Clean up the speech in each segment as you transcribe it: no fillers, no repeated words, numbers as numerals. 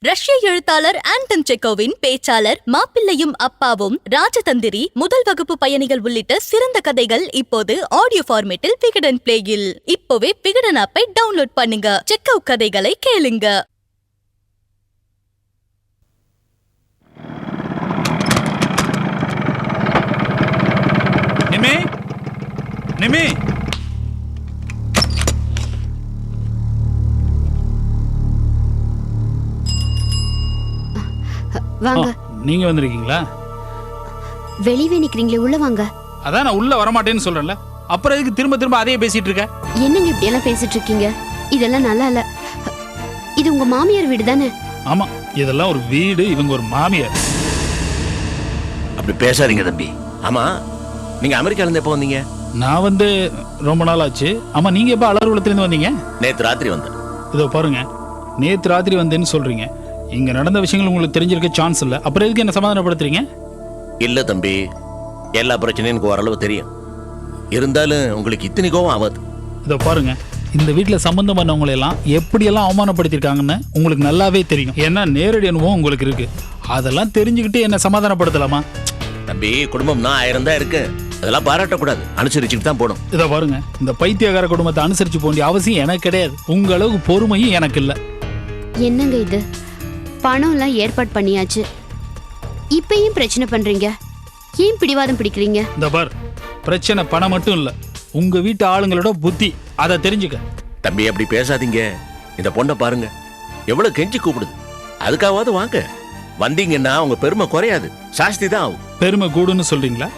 ரஷ்ய எழுத்தாளர் ஆண்டன் செக்கோவின் பேச்சாளர் மாப்பிள்ளையும் அப்பாவும் ராஜதந்திரி முதல் வகுப்பு பயணிகள் உள்ளிட்ட சிறந்த கதைகள் இப்போது ஆடியோ ஃபார்மேட்டில் விகடன் பிளேயில். இப்போவே விகடன் ஆப்பை டவுன்லோட் பண்ணுங்க. செக்கோ கதைகளை கேளுங்க. நிமி நிமி வாங்க. நீங்க வந்திருக்கீங்களா? வெளியே நிக்கிறீங்களே, உள்ள வாங்க. அதான் நான் உள்ள வரமாட்டேன்னு சொல்றேன்ல, அப்புறம் எதுக்கு திரும்ப திரும்ப அதே பேசிட்டு இருக்க? என்னங்க இப்படி எல்லாம் பேசிட்டு இருக்கீங்க? இதெல்லாம் நல்லா இல்ல. இது உங்க மாமியார் வீடு தானே? ஆமா, இதெல்லாம் ஒரு வீடு, இவங்க ஒரு மாமியார். அப்படி பேசாதீங்க தம்பி. ஆமா, நீங்க அமெரிக்கால இருந்து எப்போ வந்தீங்க? நான் வந்து ரொம்ப நாள் ஆச்சு. ஆமா, நீங்க எப்ப அலர்வலத்துல இருந்து வந்தீங்க? நேத்து ராத்திரி வந்தேன். இதோ பாருங்க, நேத்து ராத்திரி வந்தேன்னு சொல்றீங்க. இங்க நடந்த விஷயங்கள் உங்களுக்கு தெரிஞ்சிருக்க சான்ஸ் இல்ல. அப்புறம் எதுக்கு என்ன சமாதானப்படுத்துறீங்க? இல்ல தம்பி, எல்லா பிரச்சனையும் எனக்கு ஓரளவு தெரியும். இருந்தாலும் உங்களுக்கு இத்தனை கோவம் ஆகாது. இதோ பாருங்க, இந்த வீட்டுல சம்பந்தம் பண்ணவங்களை எல்லாம் எப்படியெல்லாம் அவமானப்படுத்திருக்காங்கன்னு உங்களுக்கு நல்லாவே தெரியும். ஏன்னா நேரடி அனுபவம் உங்களுக்கு இருக்கு. அதெல்லாம் தெரிஞ்சுக்கிட்டு என்ன சமாதானப்படுத்தலாமா? தம்பி, குடும்பம்னா 1000 தான் இருக்கு. அதெல்லாம் பாராட்டக்கூடாது, அனுசரிச்சுட்டு தான் போகணும். இதை பாருங்க, இந்த பைத்தியக்கார குடும்பத்தை அனுசரிச்சு போக வேண்டிய அவசியம் எனக்கு கிடையாது. உங்க அளவுக்கு பொறுமையும் எனக்கு இல்ல. என்னங்க இது? பணம் எல்லாம் ஏற்பாடு பண்ணியாச்சு, இப்பயும் பிரச்சனை பண்றீங்க. ஏன் பிடிவாதம் பிடிக்கிறீங்க? இந்த பார், பிரச்சனை பணம் மட்டும் இல்ல, உங்க வீட்டு ஆளுங்களோட புத்தி. அதை தெரிஞ்சுக்க. தம்பி, அப்படி பேசாதீங்க. இந்த பொண்ணை பாருங்க, எவ்வளவு கெஞ்சி கூப்பிடுது. அதுக்காவது வாங்க. வந்தீங்கன்னா உங்க பெருமை குறையாது, சாஸ்தி தான் ஆகும். பெருமை கூடுன்னு சொல்றீங்களா?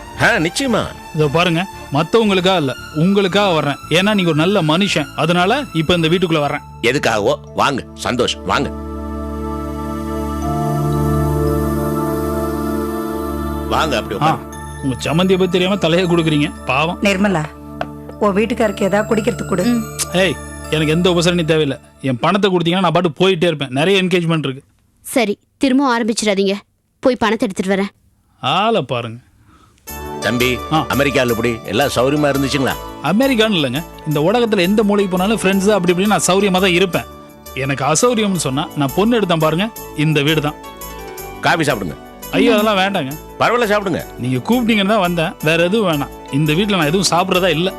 நிச்சயமா. இதோ பாருங்க, மத்தவங்களுக்காக இல்ல, உங்களுக்காக வர்றேன். ஏன்னா நீங்க ஒரு நல்ல மனுஷன். அதனால இப்ப இந்த வீட்டுக்குள்ள வர்றேன். எதுக்காகவோ வாங்க. சந்தோஷம், வாங்க. வாங்க. அப்படி உங்க சம்மந்தியை பத்தி தெரியாம தலையை கொடுக்குறீங்க, பாவம். நிர்மலா, உன் வீட்டுக்காருக்கு ஏதாவது குடிக்கிறதுக்கு கொடு. ஏய், எனக்கு எந்த உபசரணையும் தேவையில்லை. என் பணத்தை கொடுத்தீங்கன்னா நான் பாட்டு போயிட்டே இருப்பேன். நிறைய என்கேஜ்மெண்ட் இருக்கு. சரி, திரும்ப ஆரம்பிச்சிடாதீங்க. போய் பணத்தை எடுத்துட்டு வரேன். ஆளை பாருங்க. தம்பி, அமெரிக்கால இப்படி எல்லாம் சௌரியமா இருந்துச்சுங்களா? அமெரிக்கான்னு இல்லைங்க, இந்த உலகத்துல எந்த மூலைக்கு போனாலும் ஃப்ரெண்ட்ஸ் அப்படி இப்படி நான் சௌரியமா தான் இருப்பேன். எனக்கு அசௌரியம்னு சொன்னா நான் பொண்ணு எடுத்தேன் பாருங்க, இந்த வீடு தான். காபி சாப்பிடுங்க. ஐயோ, அதெல்லாம் வேண்டாங்க. பரவாயில்ல, சாப்பிடுங்க. நீங்க கூப்பிட்டீங்கன்னு தான் வந்தேன், வேற எதுவும் வேணாம். இந்த வீட்டுல நான் எதுவும் சாப்பிட்றதா இல்ல.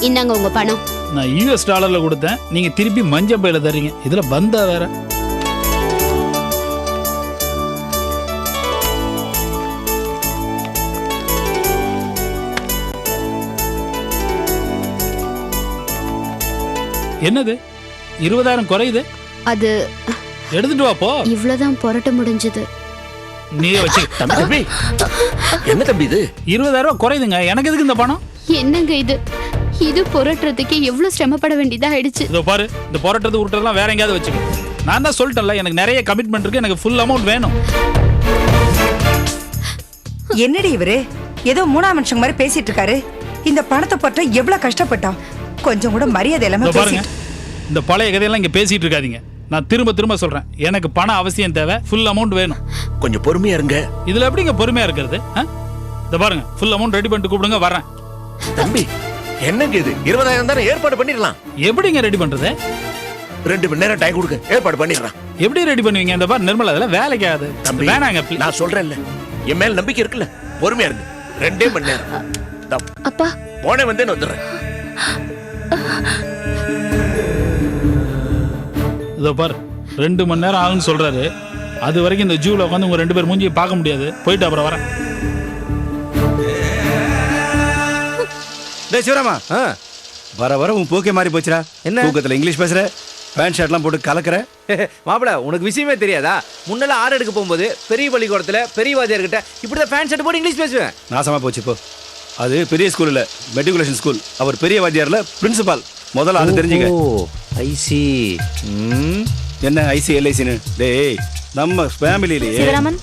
இந்தாங்க உங்க பணம். நான் $US கொடுத்தேன், நீங்க திருப்பி மஞ்ச பையில தர்றீங்க. இதுல பந்தா வேற. என்னது 20,000 குறையுது? அது எடுத்துட்டு வா போ. இவ்வளவுதான் புரட்ட முடிஞ்சது. நீயே வச்சு. தம்பி, என்ன தம்பி இது? 20,000 குறையுதுங்க. எனக்கு எதுக்கு இந்த பணம்? என்னங்க இது? இது புரட்டுறதுக்கு எவ்வளவு சிரமப்பட வேண்டியதா ஆயிடுச்சு. இதோ பாரு, இந்த புரட்டது உருட்டதெல்லாம் வேற எங்கேயாவது வச்சுக்க. நான் தான் சொல்லிட்டேன்ல, எனக்கு நிறைய கமிட்மெண்ட் இருக்கு. எனக்கு ஃபுல் அமௌண்ட் வேணும். என்னடி இவரு ஏதோ மூணாம் மனுஷங்க மாதிரி பேசிட்டு இருக்காரு? இந்த பணத்தை போட்ட எவ்வளவு கஷ்டப்பட்டான். கொஞ்சம் கூட மரியாதை இல்லாம பாருங்க, இந்த பழைய கதையெல்லாம் இங்க பேசிட்டு இருக்காதீங்க. நான் திரும்ப திரும்ப சொல்றேன், எனக்கு பணம் அவசியம் தேவை. ஃபுல் அமௌண்ட் வேணும். கொஞ்சம் பொறுமையா இருங்க. இதுல எப்படிங்க பொறுமையா இருக்கிறது? இந்த பாருங்க, ஃபுல் அமௌண்ட் ரெடி பண்ணிட்டு கூப்பிடுங்க, வரேன். தம்பி, என்னங்க இது? 20,000 தானே, ஏற்பாடு பண்ணிடலாம். எப்படிங்க ரெடி பண்றது? 2 மணி நேரம் டைம் கொடுங்க, ஏற்பாடு பண்ணிடுறேன். எப்படி ரெடி பண்ணுவீங்க? இந்த பாரு நிர்மலா, அதெல்லாம் வேலைக்கு ஆகாது. தம்பி, வேணாங்க. நான் சொல்றேன்ல, என் மேல நம்பிக்கை இருக்குல்ல, பொறுமையா இருங்க. 2 மணி நேரம். அப்பா, போனே வந்தேன்னு வந்துடுறேன். இதோ பாரு, 2 மணி நேரம் ஆகுன்னு சொல்றாரு. அது வரைக்கும் இந்த ஜூல உட்காந்து உங்க 2 பேர் மூஞ்சியை பார்க்க முடியாது. போயிட்டு அப்புறம் வரேன். டேய் சிவராமா, வர வர உன் போக்கே மாறி போச்சுடா. என்ன தூக்கத்துல இங்கிலீஷ் பேசுற, பேண்ட் ஷர்ட்லாம் போட்டு கலக்கிற? மாப்பிள, உனக்கு விஷயமே தெரியாதா? முன்னெல்லாம் ஆறு எடுக்க போகும்போது பெரிய பள்ளிக்கூடத்துல பெரிய வாத்தியார்கிட்ட இப்படிதான் பேண்ட் ஷர்ட் போட்டு இங்கிலீஷ் பேசுவேன். நாசமா போச்சு இப்போ. அது பெரிய ஸ்கூல் இல்ல, மெட்ரிகுலேஷன் ஸ்கூல். அவர் பெரிய வாத்தியார்ல பிரின்சிபால். முதல்ல அது தெரிஞ்சுங்க. ஐசி. என்ன ஐசி எல்ஐசின்னு? டேய், நம்ம ஃபேமிலியிலேயே சிவராமன்,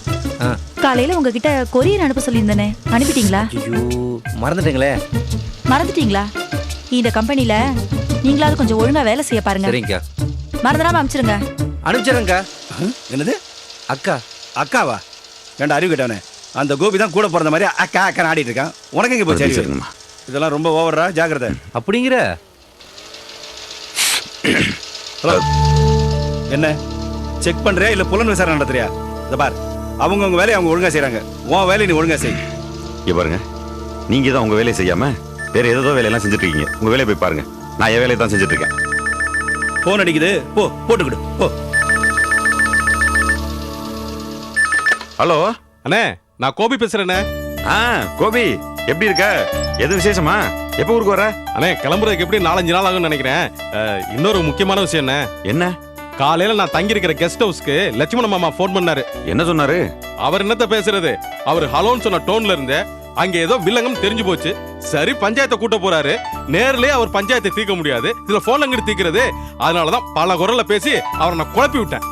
காலையில உங்ககிட்ட கொரியர் அனுப்ப சொல்லியிருந்தேனே, அனுப்பிட்டீங்களா? ஐயோ, மறந்துட்டீங்களே. மறந்துட்டீங்களா? இந்த கம்பெனில நீங்களாவது கொஞ்சம் ஒழுங்கா வேலை செய்ய பாருங்க. சரிங்க, மறந்துடாம அனுப்பிச்சிருங்க. அனுப்பிச்சிடுங்க. என்னது அக்கா? அக்காவா? ஏண்டா அறிவு கேட்டவனே, அந்த கோபி தான் கூட பிறந்த மாதிரி அக்கா அக்கா ஆடிட்டு இருக்கான். உனக்கு எங்க போச்சு? இதெல்லாம் ரொம்ப ஓவரா, ஜாக்கிரதை. அப்படிங்கிற என்ன செக் பண்றியா இல்ல புலன் விசாரணை நடத்துறியா? இத பார், அவங்க வேலையை அவங்க ஒழுங்கா செய்றாங்க. உன் வேலையை நீ ஒழுங்கா செய். இங்க பாருங்க, நீங்க தான் உங்க வேலையை செய்யாம வேற ஏதோ வேலையெல்லாம் செஞ்சுட்டு இருக்கீங்க. உங்க வேலையை போய் பாருங்க. நான் என் வேலையை தான் செஞ்சுட்டு இருக்கேன். போன் அடிக்குது, போ போட்டுக்கிடு போ. ஹலோ அண்ணே, நான் கோபி பேசுறேண்ணே. கோபி, எப்படி இருக்க? எது விசேஷமா? எப்ப ஊருக்கு வர? அண்ணே, கிளம்புறதுக்கு எப்படி 4-5 நாள் ஆகும்னு நினைக்கிறேன். இன்னொரு முக்கியமான விஷயம் என்ன, என்ன? காலையில நான் தங்கி இருக்கிற கெஸ்ட் ஹவுஸ்க்கு லட்சுமண மாமா போன் பண்ணாரு. என்ன சொன்னாரு? அவர் என்னத்த பேசுறது, அவர் ஹலோன்னு சொன்ன டோன்ல இருந்து அங்க ஏதோ வில்லங்கம் தெரிஞ்சு போச்சு. சரி, பஞ்சாயத்தை கூட்ட போறாரு. நேர்லயே அவர் பஞ்சாயத்தை தீர்க்க முடியாது, இதுல போன்ல அங்கிட்டு தீர்க்கிறது. அதனாலதான் பல குரல்ல பேசி அவரை நான் குழப்பி விட்டேன்.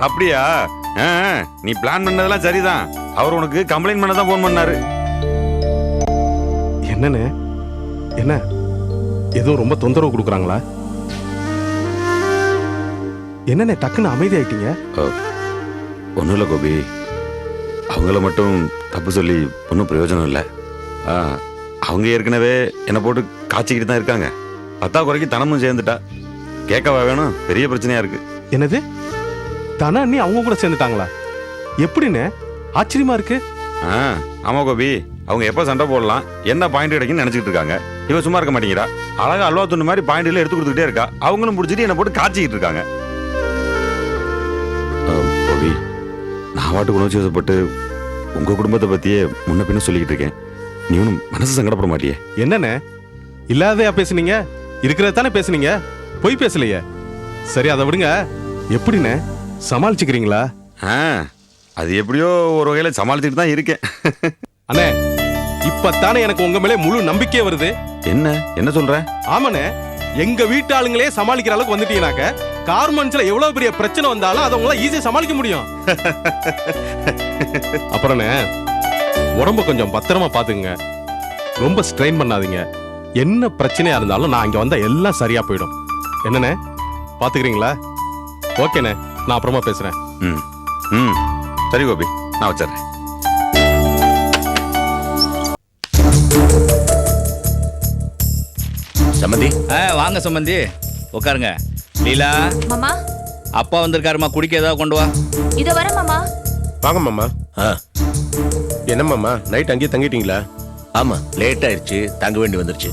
அப்படியா? நீ பிளான் பண்ணதெல்லாம் சரிதான். அவர் உனக்கு கம்ப்ளைண்ட் பண்ண தான் போன் பண்ணாரு. என்னண்ணே, என்ன ஏதோ ரொம்ப தொந்தரவு கொடுக்குறாங்களா? என்னண்ணே டக்குன்னு அமைதி ஆயிட்டீங்க? ஒன்றும் இல்லை கோபி, அவங்கள மட்டும் தப்பு சொல்லி ஒன்றும் பிரயோஜனம் இல்லை. அவங்க ஏற்கனவே என்னை போட்டு காய்ச்சிக்கிட்டு தான் இருக்காங்க. 10 குறைக்கு தனமும் சேர்ந்துட்டா. கேட்கவா வேணும்? பெரிய பிரச்சனையா இருக்கு. என்னது, தானா அண்ணி அவங்க கூட சேர்ந்துட்டாங்களா? எப்படின்னு ஆச்சரியமா இருக்கு. ஆமா கோபி, அவங்க எப்ப சண்டை போடலாம், என்ன பாயிண்ட் கிடைக்குன்னு நினைச்சிட்டு இருக்காங்க. இவ சும்மா இருக்க மாட்டேங்கிறா. அழகா அல்வா துண்டு மாதிரி பாயிண்ட்ல எடுத்து கொடுத்துக்கிட்டே இருக்கா. அவங்களும் முடிச்சிட்டு என்ன போட்டு காய்ச்சிக்கிட்டு இருக்காங்க. கோபி, நான் வாட்டுக்கு உணர்ச்சி வசப்பட்டு உங்க குடும்பத்தை பத்தியே முன்ன பின்ன சொல்லிக்கிட்டு இருக்கேன். நீ ஒன்றும் மனசு சங்கடப்பட மாட்டியே? என்னண்ணே, இல்லாதையா பேசுனீங்க? இருக்கிறத தானே பேசுனீங்க, பொய் பேசலையே. சரி, அதை விடுங்க. எப்படிண்ணே சமாளிச்சுக்கிறீங்களா? அது எப்படியோ ஒரு வகையில சமாளிச்சுட்டு தான் இருக்கேன். அண்ணே, இப்பத்தானே எனக்கு உங்க மேலே முழு நம்பிக்கையே வருது. என்ன என்ன சொல்ற? ஆமாண்ணே, எங்க வீட்டு ஆளுங்களே சமாளிக்கிற அளவுக்கு வந்துட்டீங்கன்னாக்க கார்மெண்ட்ஸ்ல எவ்வளவு பெரிய பிரச்சனை வந்தாலும் அதை உங்களால ஈஸியா சமாளிக்க முடியும். அப்புறம்ண்ணே, உடம்ப கொஞ்சம் பத்திரமா பாத்துங்க. ரொம்ப ஸ்ட்ரெயின் பண்ணாதீங்க. என்ன பிரச்சனையா இருந்தாலும் நான் இங்க வந்தா எல்லாம் சரியா போயிடும். என்னண்ணே, பாத்துக்கிறீங்களா? ஓகேண்ணே, நான் அப்புறமா பேசுறேன். சரி கோபி, நான் வச்சிடுறேன். சம்மந்தி, வாங்க சம்பந்தி, உட்காருங்க. லீலா மாமா, அப்பா வந்திருக்காருமா, குடிக்க ஏதாவது கொண்டு வா. இத வர மாமா. வாங்க மாமா. என்ன மாமா, நைட் அங்கேயே தங்கிட்டீங்களா? ஆமா, லேட் ஆயிடுச்சு, தங்க வேண்டி வந்துருச்சு.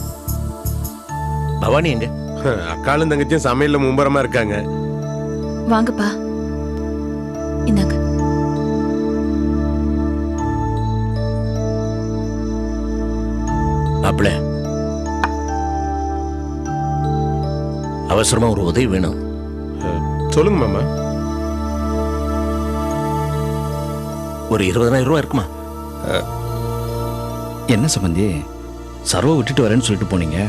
பவானி எங்க? அக்காலும் தங்கச்சியும் சமையல்ல மும்பரமா இருக்காங்க. வாங்கப்பா, இந்தாங்க. மாப்பிள்ள, அவசரமா ஒரு உதவி வேணும். சொல்லுங்க மாமா. ஒரு 20,000 ரூபாய் இருக்குமா? என்ன சம்பந்தி, சர்வ விட்டுட்டு வரேன்னு சொல்லிட்டு போனீங்க,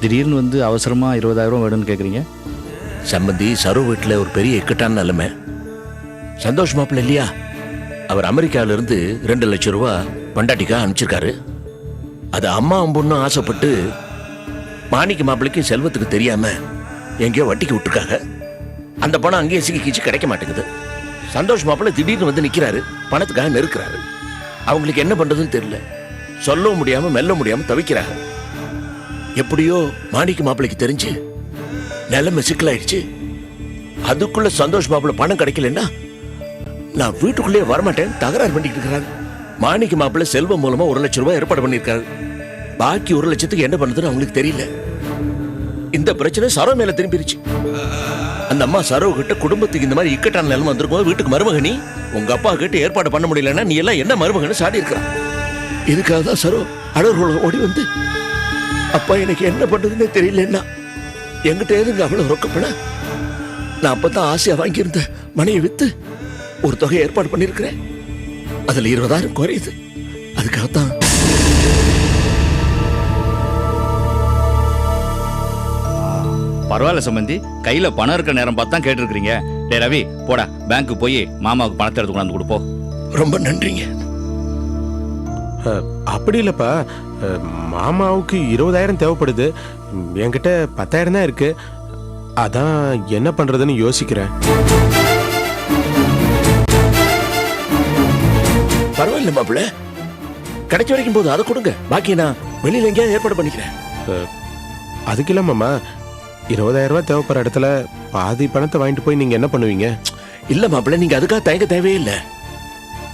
திடீர்னு வந்து அவசரமா 20,000 வேணும்னு கேக்குறீங்க? சம்பந்தி, சரோ வீட்டில் ஒரு பெரிய இக்கட்டான நிலைமை. சந்தோஷ் மாப்பிள்ள இல்லையா, அவர் அமெரிக்காவில இருந்து 2 லட்சம் ரூபாய் பண்டாட்டிக்கா அனுப்பிச்சிருக்காரு. அது அம்மா பொண்ணும் ஆசைப்பட்டு மாணிக்க மாப்பிள்ளைக்கு செல்வத்துக்கு தெரியாம எங்கேயோ வட்டிக்கு விட்டுருக்காங்க. அந்த பணம் அங்கேயே சிக்கி கிடைக்க மாட்டேங்குது. சந்தோஷ் மாப்பிள்ளை திடீர்னு வந்து நிக்கிறாரு, பணத்துக்காக நெருக்கிறாரு. அவங்களுக்கு என்ன பண்றதுன்னு தெரியல. சொல்லவும் முடியாம மெல்ல முடியாம தவிக்கிறாங்க. எப்படியோ மாணிக்க மாப்பிள்ளைக்கு தெரிஞ்சு நிலைமை சிக்கலாயிடுச்சு. அதுக்குள்ள சந்தோஷ் மாப்பிள்ளை பணம் கிடைக்கலன்னா நான் வீட்டுக்குள்ளேயே வரமாட்டேன் தகராறு பண்ணிட்டு இருக்கிறாரு. மாணிக்க மாப்பிள்ளை செல்வம் மூலமா 1 லட்சம் ரூபாய் ஏற்பாடு பண்ணிருக்காரு. பாக்கி 1 லட்சத்துக்கு என்ன பண்ணுதுன்னு அவங்களுக்கு தெரியல. இந்த பிரச்சனை சரோ மேல திரும்பிருச்சு. அந்த அம்மா சரோ கிட்ட குடும்பத்துக்கு இந்த மாதிரி இக்கட்டான நிலைமை வந்திருக்கும், வீட்டுக்கு மருமகனி உங்க அப்பா கிட்ட ஏற்பாடு பண்ண முடியலன்னா நீ எல்லாம் என்ன மருமகன்னு சாடி இருக்கிறான். இதுக்காக தான் சரோ அடர்வோட ஓடி வந்து, அப்பா எனக்கு என்ன பண்றதுன்னே தெரியலன்னா என்கிட்ட எதுங்க அவ்வளவு ரொக்கப்பட. நான் அப்பதான் ஆசையா வாங்கியிருந்த மனையை வித்து ஒரு தொகை ஏற்பாடு பண்ணிருக்கிறேன். அதுல 20,000 குறையுது. அதுக்காகத்தான். பரவாயில்ல சம்பந்தி, கையில பணம் இருக்க நேரம் பார்த்து தான் கேட்டிருக்கீங்க. டே ரவி, போடா பேங்க்கு போய் மாமாவுக்கு பணத்தை எடுத்து கொண்டாந்து கொடுப்போம். ரொம்ப நன்றிங்க. அப்படி இல்லப்பா, மாமாவுக்கு 20,000 தேவைப்படுது. என்கிட்ட 10,000 தான் இருக்கு. அதான் என்ன பண்றதுன்னு யோசிக்கிறேன். பரவாயில்ல மாப்பிள்ள, கிடைச்ச வரைக்கும் போது அதை கொடுங்க. பாக்கி நான் வெளியில எங்கேயாவது ஏற்பாடு பண்ணிக்கிறேன். அதுக்கு இல்ல மாமா, 20,000 ரூபாய் தேவைப்படுற இடத்துல பாதி பணத்தை வாங்கிட்டு போய் நீங்க என்ன பண்ணுவீங்க? இல்ல மாப்பிள்ள, நீங்க அதுக்காக தயங்க தேவையில்லை.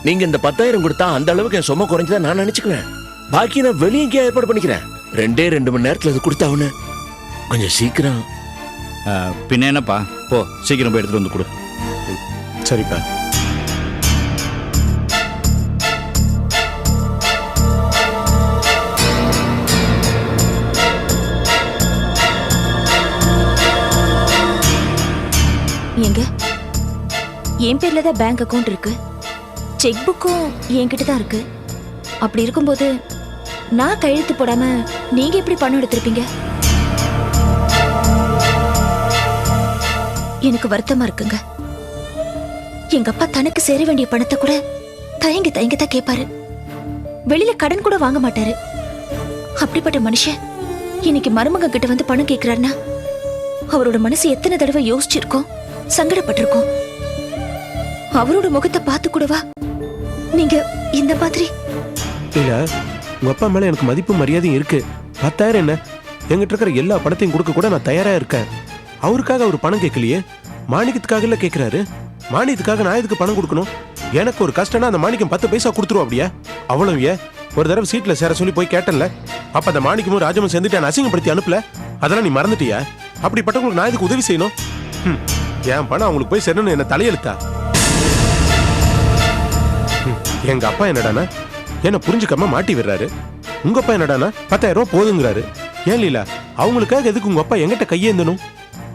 நீங்க இந்த 10,000 கொடுத்தா அந்த அளவுக்கு என் சும்மா குறைஞ்சதா நான் நினைச்சுக்குவேன். பாக்கி நான் வெளியே எங்கேயா ஏற்பாடு பண்ணிக்கிறேன். 2 மணி நேரத்துல அது கொடுத்தாவுன்னு கொஞ்சம் சீக்கிரம். பின்ன என்னப்பா, போ சீக்கிரம் போய் எடுத்துட்டு வந்து கொடு. சரிப்பா. எங்க என் பேர்ல தான் பேங்க் அக்கவுண்ட் இருக்கு, செக் புக்கும் என்கிட்ட தான் இருக்கு. அப்படி இருக்கும்போது நான் கையெழுத்து போடாம நீங்க எப்படி பணம் எடுத்திருப்பீங்க? எனக்கு வருத்தமா இருக்குங்க. எங்க அப்பா தனக்கு சேர வேண்டிய பணத்தை கூட தயங்கி தான் கேட்பாரு. வெளியில கடன் கூட வாங்க மாட்டாரு. அப்படிப்பட்ட மனுஷன் இன்னைக்கு மருமக கிட்ட வந்து பணம் கேட்கிறாருன்னா அவரோட மனசு எத்தனை தடவை யோசிச்சிருக்கோம், சங்கடப்பட்டிருக்கோம். அவரோட முகத்தை பார்த்து கூடவா நீங்க இந்த மாதிரி? இல்ல, உங்க அப்பா மேல எனக்கு மதிப்பு மரியாதையும் இருக்கு. 10,000 என்ன, எங்கிட்ட இருக்கிற எல்லா பணத்தையும் கொடுக்க கூட நான் தயாரா இருக்கேன். அவருக்காக அவர் பணம் கேட்கலையே, மாணிக்கத்துக்காக இல்ல கேட்கிறாரு. மாணிக்கத்துக்காக நான் எதுக்கு பணம் கொடுக்கணும்? எனக்கு ஒரு கஷ்டம்னா அந்த மாணிக்கம் 10 பைசா கொடுத்துரும். அப்படியா? அவ்வளவு ஏன் ஒரு தடவை சீட்ல சேர சொல்லி போய் கேட்டல, அப்ப அந்த மாணிக்கமும் ராஜமும் சேர்ந்துட்டு அசிங்கப்படுத்தி அனுப்பல. அதெல்லாம் நீ மறந்துட்டியா? அப்படிப்பட்டவங்களுக்கு நான் எதுக்கு உதவி செய்யணும்? என் பணம் அவங்களுக்கு போய் சேரணும் என்ன தலையெழுத்தா? எங்க அப்பா என்னடானா என்ன புரிஞ்சுக்காம மாட்டி விடுறாரு. உங்க அப்பா என்னடானா 10,000 ரூபாய் போதுங்கிறாரு. ஏன் லீலா, அவங்களுக்காக எதுக்கு உங்க அப்பா எங்கிட்ட கையேந்தணும்?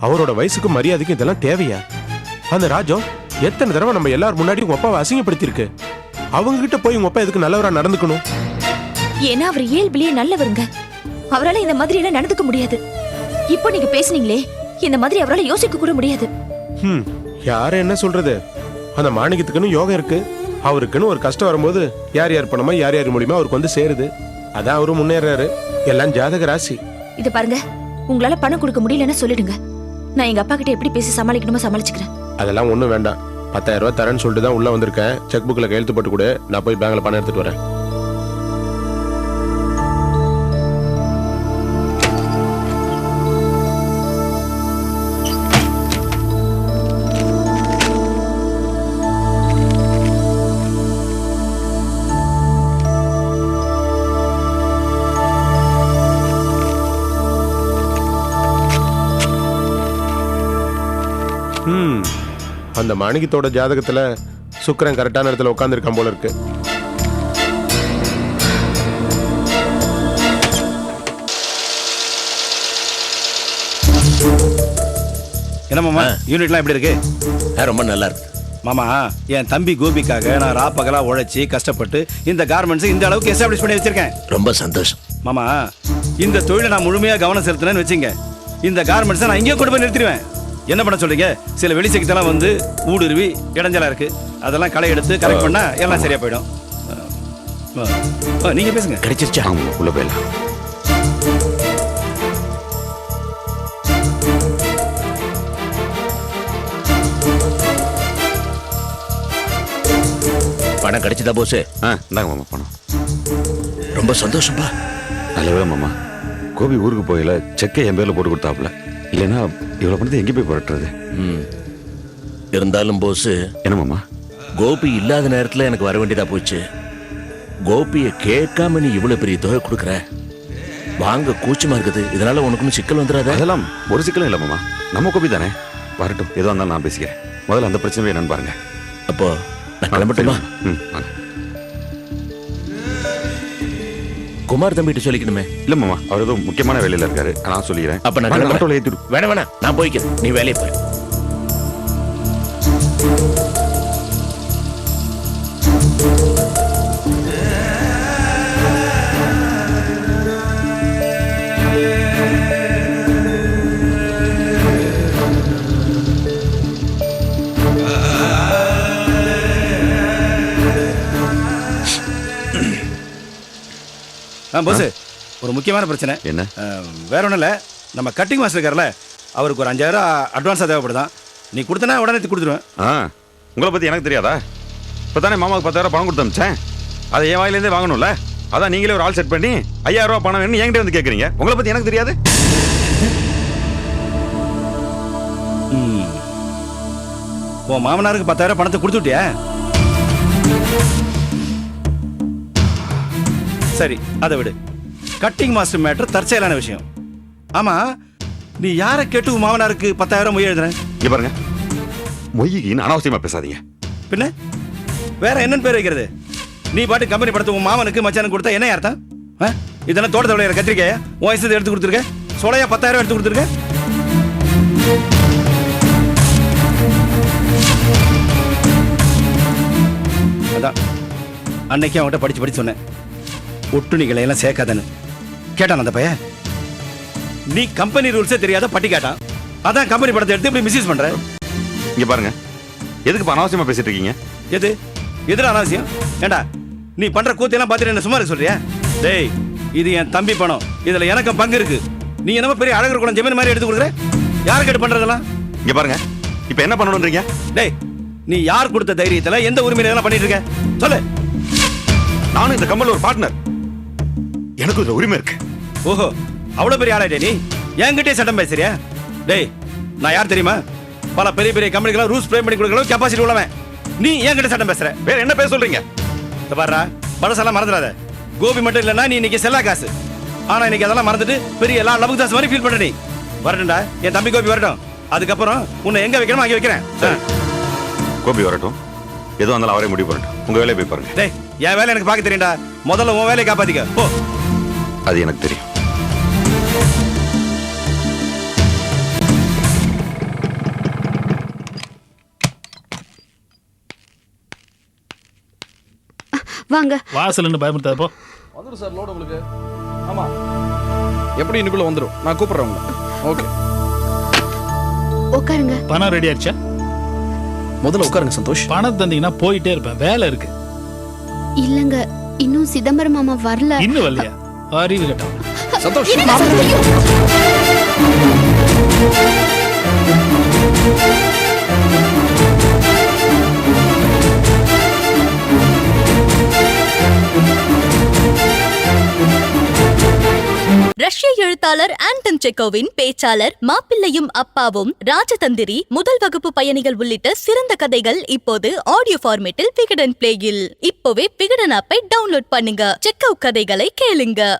அவரோட வயசுக்கும் மரியாதைக்கும் இதெல்லாம் தேவையா? அந்த ராஜம் எத்தனை தடவை நம்ம எல்லாரும் முன்னாடி உங்க அப்பாவை அசிங்கப்படுத்திருக்கு. அவங்க கிட்ட போய் உங்க அப்பா எதுக்கு நல்லவரா நடந்துக்கணும்? ஏன்னா அவர் இயல்பிலேயே நல்லவருங்க. அவரால் இந்த மாதிரி எல்லாம் நடந்துக்க முடியாது. இப்போ நீங்க பேசுனீங்களே, இந்த மாதிரி அவரால் யோசிக்க கூட முடியாது. யார என்ன சொல்றது? அந்த மாணிக்கத்துக்குன்னு யோகம் இருக்கு. அவருக்குன்னு ஒரு கஷ்டம் வரும்போது யார் யார் பணமா யார் யார் மூலியமா அவருக்கு வந்து சேருது. அதான் அவரு முன்னேறாரு. எல்லாம் ஜாதக ராசி. இது பாருங்க, உங்களால பணம் கொடுக்க முடியலன்னு சொல்லிடுங்க. நான் எங்க அப்பா கிட்ட எப்படி பேசி சமாளிக்கணுமோ சமாளிச்சுக்கிறேன். அதெல்லாம் ஒண்ணும் வேண்டாம். 10,000 ரூபாய் தரேன்னு சொல்லிட்டு தான் உள்ள வந்திருக்கேன். செக் புக்ல கையெழுத்து போட்டு கொடு, நான் போய் பேங்க்ல பணம் எடுத்துட்டு வரேன். அந்த மாணிக்கத்தோட ஜாதகத்துல சுக்கிரன் கரெக்டான இடத்துல உட்கார்ந்துருக்கான் போல இருக்கு. என்ன மாமா, யூனிட்லாம் எப்படி இருக்கு? ரொம்ப நல்லா இருக்கு மாமா. என் தம்பி கோபிக்காக நான் ராப்பகலா உழைச்சி கஷ்டப்பட்டு இந்த கார்மெண்ட்ஸ் இந்த அளவுக்கு எஸ்டாப்ளிஷ் பண்ணி வச்சிருக்கேன். ரொம்ப சந்தோஷம் மாமா. இந்த தொழிலை நான் முழுமையா கவனம் செலுத்தினேன்னு வச்சுங்க, இந்த கார்மெண்ட்ஸை நான் இங்கே கொண்டு போய் நிறுத்திடுவேன். என்ன பண்ண சொல்றீங்க? சில வெளிச்சக்கத்தெல்லாம் வந்து ஊடுருவி இடைஞ்சலா இருக்கு. அதெல்லாம் களை எடுத்து கரெக்ட் பண்ணா எல்லாம் சரியா போயிடும். நீங்க பேசுங்க. கிடைச்சிருச்சா? உள்ள போயிடலாம். பணம் கிடைச்சதா போஸ்? இந்தாங்க மாமா பணம். ரொம்ப சந்தோஷம்பா. நல்ல வேலை மாமா, கோபி ஊருக்கு போயில செக்கை என் பேர்ல போட்டு கொடுத்தாப்புல. இல்லைன்னா இவ்வளவு பணத்தை எங்கே போய் புரட்டுறது? இருந்தாலும் போஸ். என்ன மாமா? கோபி இல்லாத நேரத்துல எனக்கு வர வேண்டியதா போச்சு. கோபிய கேட்காம நீ இவ்வளவு பெரிய தொகை கொடுக்குற, வாங்க கூச்சமா இருக்குது. இதனால உனக்கு சிக்கல் வந்துடாத? அதெல்லாம் ஒரு சிக்கலும் இல்லை மாமா, நம்ம கோபி தானே. வரட்டும், எதுவும் இருந்தாலும் நான் பேசிக்கிறேன். முதல்ல அந்த பிரச்சனை என்னன்னு பாருங்க. அப்போ நான் கிளம்பட்டுமா? வாங்க. குமார் தம்பிட்டு சொல்லிக்கணுமே? இல்ல மாமா, அவர் ஏதோ முக்கியமான வேலையில இருக்காரு, நான் சொல்லிக்கிறேன். அப்ப நான் ஆட்டோல ஏத்திடு. வேணாம், நான் போய்க்கிறேன், நீ வேலையை போய். போஸ், ஒரு முக்கியமான பிரச்சனை. என்ன? வேற ஒன்றும் இல்லை, நம்ம கட்டிங் மாஸ்டர் இருக்கார்ல, அவருக்கு ஒரு 5,000 அட்வான்ஸாக தேவைப்படுதான். நீ கொடுத்தனா உடனே கொடுத்துருவேன். உங்களை பற்றி எனக்கு தெரியாதா? இப்போ தானே மாமாவுக்கு 10,000 பணம் கொடுத்து அனுப்பிச்சேன். அதை என் வாயிலேருந்தே வாங்கணும்ல. அதான் நீங்களே ஒரு ஆள் செட் பண்ணி 5,000 ரூபா பணம் வேணும்னு என்கிட்ட வந்து கேட்குறீங்க. உங்களை பற்றி எனக்கு தெரியாது? உன் மாமனாருக்கு 10,000 பணத்தை கொடுத்துட்டியா? சரி, அதை விடு. கட்டிங் மாஸ்டர் மேட்டர் தற்செயலான விஷயம். ஆமா, நீ யாரை கேட்டு உன் மாமனாருக்கு 10,000 மொய் எழுதுற? இங்க பாருங்க, மொய்யின்னு அனாவசியமா பேசாதீங்க. பின்ன வேற என்னன்னு பேர் வைக்கிறது? நீ பாட்டு கம்பெனி படத்தை உன் மாமனுக்கு மச்சானுக்கு கொடுத்தா என்ன அர்த்தம்? இதெல்லாம் தோட்டத்தை விளையாட கத்திரிக்காயா? உன் வயசு எடுத்து கொடுத்துருக்க? சொலையா 10,000 எடுத்து கொடுத்துருக்க? அதான் அன்னைக்கு அவன்கிட்ட படிச்சு சொன்னேன், ஒட்டுணிகளை எல்லாம் சேர்க்காதன்னு. கேட்டான் அந்த பையன். நீ கம்பெனி ரூல்ஸே தெரியாத பட்டி கேட்டான். அதான் கம்பெனி படத்தை எடுத்து இப்படி மிஸ்யூஸ் பண்ற. இங்க பாருங்க, எதுக்கு அனாவசியமா பேசிட்டு இருக்கீங்க? எதுல அனாவசியம்? ஏண்டா நீ பண்ற கூத்தையெல்லாம் பார்த்துட்டு என்ன சும்மா இருக்க சொல்றியா? டேய், இது என் தம்பி பணம், இதுல எனக்கும் பங்கு இருக்கு. நீ என்னமோ பெரிய அழகர் குளம் ஜெமீன் மாதிரி எடுத்து கொடுக்குற. யாரு கேட்டு பண்றதெல்லாம்? இங்க பாருங்க, இப்ப என்ன பண்ணணும்ன்றீங்க? டேய், நீ யார் கொடுத்த தைரியத்துல எந்த உரிமையில எல்லாம் பண்ணிட்டு இருக்க சொல்லு. நானும் இந்த கம்பெனில ஒரு பார்ட்னர், எனக்கு ஒரு உரிமை இருக்கு. ஓஹோ, அவ்வளவு பெரிய ஆளாயிட்டே நீ? என்கிட்டே சட்டம் பேசுறியா? டேய், நான் யார் தெரியுமா? பல பெரிய பெரிய கம்பெனிக்கெல்லாம் ரூல்ஸ் ஃப்ரேம் பண்ணி கொடுக்கற கெபாசிட்டி உள்ளவன். நீ என்கிட்ட சட்டம் பேசுற. வேற என்ன பேச சொல்றீங்க? பாருடா, படசெல்லாம் மறந்துடாத. கோபி மட்டும் இல்லைன்னா நீ இன்னைக்கு செல்லா காசு. ஆனா இன்னைக்கு அதெல்லாம் மறந்துட்டு பெரிய எல்லா லபுக்கு தாஸ் மாதிரி ஃபீல் பண்ற நீ. வரட்டும்டா, என் தம்பி கோபி வரட்டும். அதுக்கப்புறம் உன்னை எங்க வைக்கணுமோ அங்கே வைக்கிறேன். கோபி வரட்டும், எதுவும் இருந்தாலும் அவரே முடிவு பண்ணட்டும். உங்க வேலையை போய் பாருங்க. டேய், என் வேலை எனக்கு பார்க்க தெரியும்டா. முதல்ல உன் வேலையை காப்பாத்திக்க போ. அது எனக்கு தெரியும். வாங்க. வாசல்னு பயமுறுத்தாத போ. வந்துடும் சார் லோடு உங்களுக்கு. ஆமா, எப்படி இன்னுக்குள்ள வந்துடும். நான் கூப்பிடுறேன் உங்களை. ஓகே, உட்காருங்க. பணம் ரெடி ஆச்சா? முதல்ல உட்காருங்க சந்தோஷ். பணம் தந்தீங்கன்னா போயிட்டே இருப்பேன், வேலை இருக்கு. இல்லங்க, இன்னும் சிதம்பரம் மாமா வரல. இன்னும் வரலையா? அறிவு கேட்டவன். சந்தோஷ், ரஷ்ய எழுத்தாளர் ஆண்டன் செக்கோவின் பேச்சாளர் மாப்பிள்ளையும் அப்பாவும், ராஜதந்திரி, முதல் வகுப்பு பயணிகள் உள்ளிட்ட சிறந்த கதைகள் இப்போது ஆடியோ ஃபார்மேட்டில் விகடன் பிளேயில். இப்போவே விகடன் ஆப்பை டவுன்லோட் பண்ணுங்க. செக்கோ கதைகளை கேளுங்க.